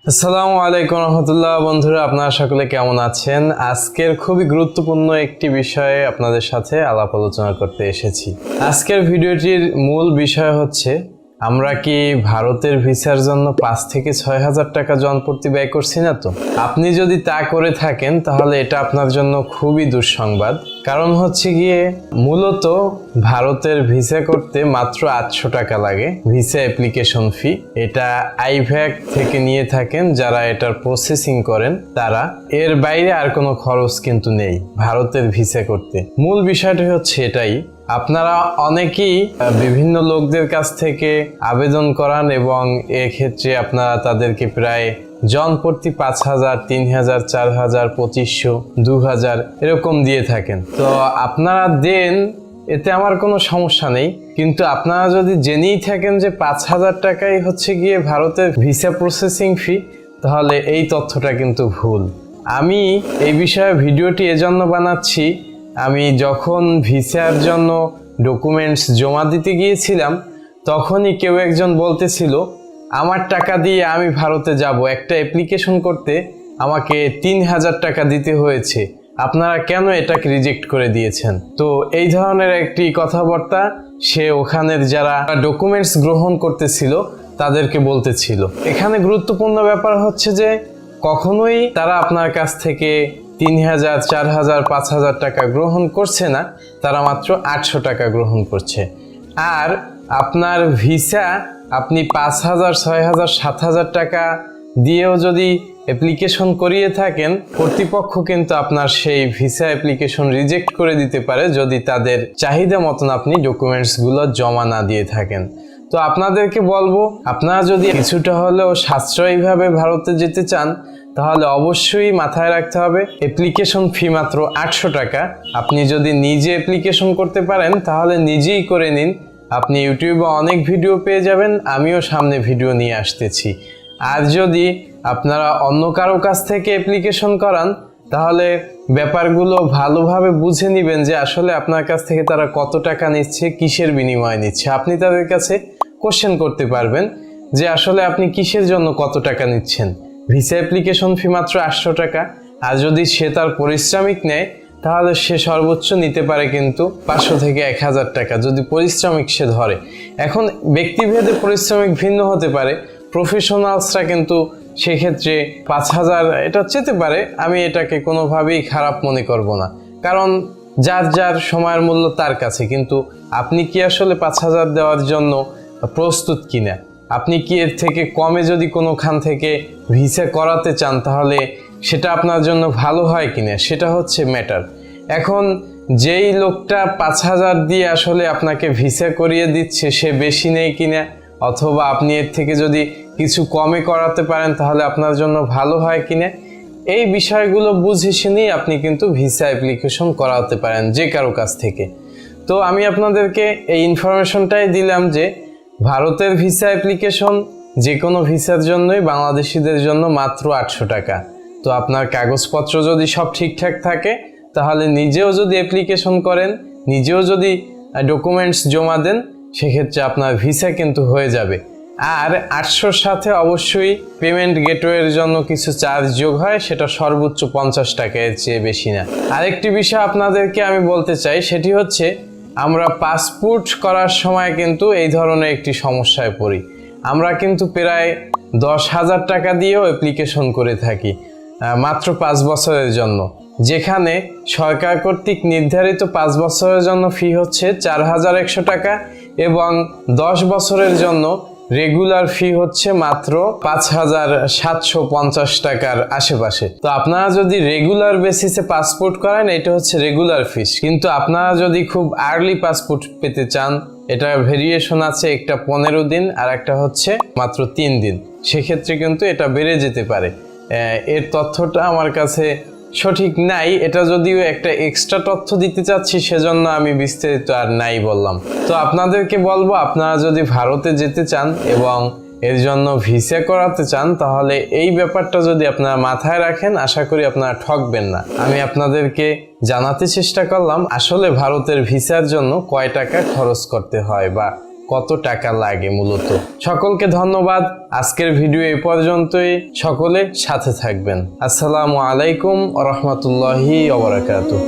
আসসালামু আলাইকুম রহমতুল্লাহ। বন্ধুরা, আপনারা সকলে কেমন আছেন? আজকের খুবই গুরুত্বপূর্ণ একটি বিষয়ে আপনাদের সাথে আলাপ আলোচনা করতে এসেছি। আজকের ভিডিওটির মূল বিষয় হচ্ছে, আমরা কি ভারতের ভিসার জন্য 5 থেকে 6 হাজার টাকা জনপ্রতি ব্যয় করছি না তো? আপনি যদি তা করে থাকেন তাহলে এটা আপনার জন্য খুবই দুঃসংবাদ। কারণ হচ্ছে গিয়ে মূলত ভারতের ভিসা করতে মাত্র 800 টাকা লাগে ভিসা অ্যাপ্লিকেশন ফি। এটা আইভ্যাক থেকে নিয়ে থাকেন যারা এটার প্রসেসিং করেন তারা। এর বাইরে আর কোনো খরচ কিন্তু নেই ভারতের ভিসা করতে। মূল বিষয়টা হচ্ছে এটাই। আপনারা অনেকেই বিভিন্ন লোকদের কাছ থেকে আবেদন করান এবং এক্ষেত্রে আপনারা তাদেরকে প্রায় জনপ্রতি 5,000, 3,000, 4,000, 2,500, 2,000 এরকম দিয়ে থাকেন। তো আপনারা দেন, এতে আমার কোনো সমস্যা নেই। কিন্তু আপনারা যদি জেনেই থাকেন যে 5,000 টাকাই হচ্ছে গিয়ে ভারতের ভিসা প্রসেসিং ফি, তাহলে এই তথ্যটা কিন্তু ভুল। আমি এই বিষয়ে ভিডিওটি এজন্য বানাচ্ছি, আমি যখন ভিসার জন্য ডকুমেন্টস জমা দিতে গিয়েছিলাম তখনই কেউ একজন বলতেছিল, আমার টাকা দিয়ে আমি ভারতে যাব, একটা অ্যাপ্লিকেশন করতে আমাকে 3,000 টাকা দিতে হয়েছে, আপনারা কেন এটাকে রিজেক্ট করে দিয়েছেন? তো এই ধরনের একটি কথাবার্তা সে ওখানের যারা ডকুমেন্টস গ্রহণ করতেছিল তাদেরকে বলতেছিল। এখানে গুরুত্বপূর্ণ ব্যাপার হচ্ছে যে কখনোই তারা আপনার কাছ থেকে 3,000, 4,000, 5,000 টাকা গ্রহণ করছে না, তারা মাত্র 800 টাকা গ্রহণ করছে। আর আপনার ভিসা আপনি 5,000, 6,000, 7,000 টাকা দিয়েও যদি অ্যাপ্লিকেশন করিয়ে থাকেন, কর্তৃপক্ষ কিন্তু আপনার সেই ভিসা অ্যাপ্লিকেশন রিজেক্ট করে দিতে পারে যদি তাদের চাহিদা মতন আপনি ডকুমেন্টসগুলো জমা না দিয়ে থাকেন। তো আপনাদেরকে বলবো, আপনারা যদি কিছুটা হলেও সাশ্রয়ীভাবে ভারতে যেতে চান তাহলে অবশ্যই মাথায় রাখতে হবে অ্যাপ্লিকেশন ফি মাত্র 800 টাকা। আপনি যদি নিজে অ্যাপ্লিকেশন করতে পারেন তাহলে নিজেই করে নিন। আপনি ইউটিউবে অনেক ভিডিও পেয়ে যাবেন, আমিও সামনে ভিডিও নিয়ে আসতেছি। আর যদি আপনারা অন্য কারো কাছ থেকে অ্যাপ্লিকেশন করান তাহলে ব্যাপারগুলো ভালোভাবে বুঝে নেবেন যে আসলে আপনার কাছ থেকে তারা কত টাকা নিচ্ছে, কিসের বিনিময়ে নিচ্ছে। আপনি তাদের কাছে কোশ্চেন করতে পারবেন যে আসলে আপনি কিসের জন্য কত টাকা নিচ্ছেন। ভিসা অ্যাপ্লিকেশন ফি মাত্র 800 টাকা, আর যদি সে তার পারিশ্রমিক নেয় তাহলে সে সর্বোচ্চ নিতে পারে কিন্তু 500 থেকে 1,000 টাকা যদি পারিশ্রমিক সে ধরে। এখন ব্যক্তিভেদে পারিশ্রমিক ভিন্ন হতে পারে, প্রফেশনালসরা কিন্তু সেক্ষেত্রে 5,000 এটা চেতে পারে। আমি এটাকে কোনোভাবেই খারাপ মনে করব না, কারণ যার যার সময়ের মূল্য তার কাছে। কিন্তু আপনি কি আসলে 5,000 দেওয়ার জন্য প্রস্তুত কিনা? আপনি কি এর থেকে কমে যদি কোনোখান থেকে ভিসা করাতে চান তাহলে সেটা আপনার জন্য ভালো হয় কিনা, সেটা হচ্ছে ম্যাটার। এখন যেই লোকটা 5,000 দিয়ে আসলে আপনাকে ভিসা করিয়ে দিচ্ছে সে বেশি নেই কিনা, অথবা আপনি এর থেকে যদি কিছু কমে করাতে পারেন তাহলে আপনার জন্য ভালো হয় কিনা, এই বিষয়গুলো বুঝে শুনেই আপনি কিন্তু ভিসা অ্যাপ্লিকেশন করাতে পারেন যে কারো কাছ থেকে। তো আমি আপনাদেরকে এই ইনফরমেশনটাই দিলাম যে ভারতের ভিসা অ্যাপ্লিকেশন যে কোনো ভিসার জন্যই বাংলাদেশিদের জন্য মাত্র 800 টাকা। তো আপনার কাগজপত্র যদি সব ঠিকঠাক থাকে তাহলে নিজেও যদি অ্যাপ্লিকেশন করেন, নিজেও যদি ডকুমেন্টস জমা দেন, সেক্ষেত্রে আপনার ভিসা কিন্তু হয়ে যাবে। আর 800-র সাথে অবশ্যই পেমেন্ট গেটওয়ের জন্য কিছু চার্জ যোগ হয়, সেটা সর্বোচ্চ 50 টাকা, এর চেয়ে বেশি না। আরেকটি বিষয় আপনাদেরকে আমি বলতে চাই, সেটি হচ্ছে আমরা পাসপোর্ট করার সময় কিন্তু এই ধরনের একটি সমস্যায় পড়ি। আমরা কিন্তু প্রায় 10,000 টাকা দিয়েও অ্যাপ্লিকেশন করে থাকি মাত্র 5 বছরের জন্য, যেখানে সরকার কর্তৃক নির্ধারিত 5 বছরের জন্য ফি হচ্ছে 4,100 টাকা এবং 10 বছরের জন্য রেগুলার ফি হচ্ছে মাত্র 5,750 টাকার আশেপাশে। তো আপনারা যদি রেগুলার বেসিসে পাসপোর্ট করেন এটা হচ্ছে রেগুলার ফিস, কিন্তু আপনারা যদি খুব আর্লি পাসপোর্ট পেতে চান, এটা ভেরিয়েশন আছে, একটা 15 দিন আর একটা হচ্ছে মাত্র 3 দিন, সেক্ষেত্রে কিন্তু এটা বেড়ে যেতে পারে। এর তথ্যটা আমার কাছে সঠিক নাই, এটা যদিও একটা এক্সট্রা তথ্য দিতে চাচ্ছি সেজন্য আমি বিস্তারিত আর নাই বললাম। তো আপনাদেরকে বলবো, আপনারা যদি ভারতে যেতে চান এবং এর জন্য ভিসা করাতে চান তাহলে এই ব্যাপারটা যদি আপনারা মাথায় রাখেন, আশা করি আপনারা ঠকবেন না। আমি আপনাদেরকে জানাতে চেষ্টা করলাম আসলে ভারতের ভিসার জন্য কয় টাকা খরচ করতে হয় বা কত টাকা লাগে মূলত। সকলকে ধন্যবাদ। আজকের ভিডিও এই পর্যন্তই। সকলে সাথে থাকবেন। আসসালামু আলাইকুম ওয়া রাহমাতুল্লাহি ওয়া বারাকাতুহু।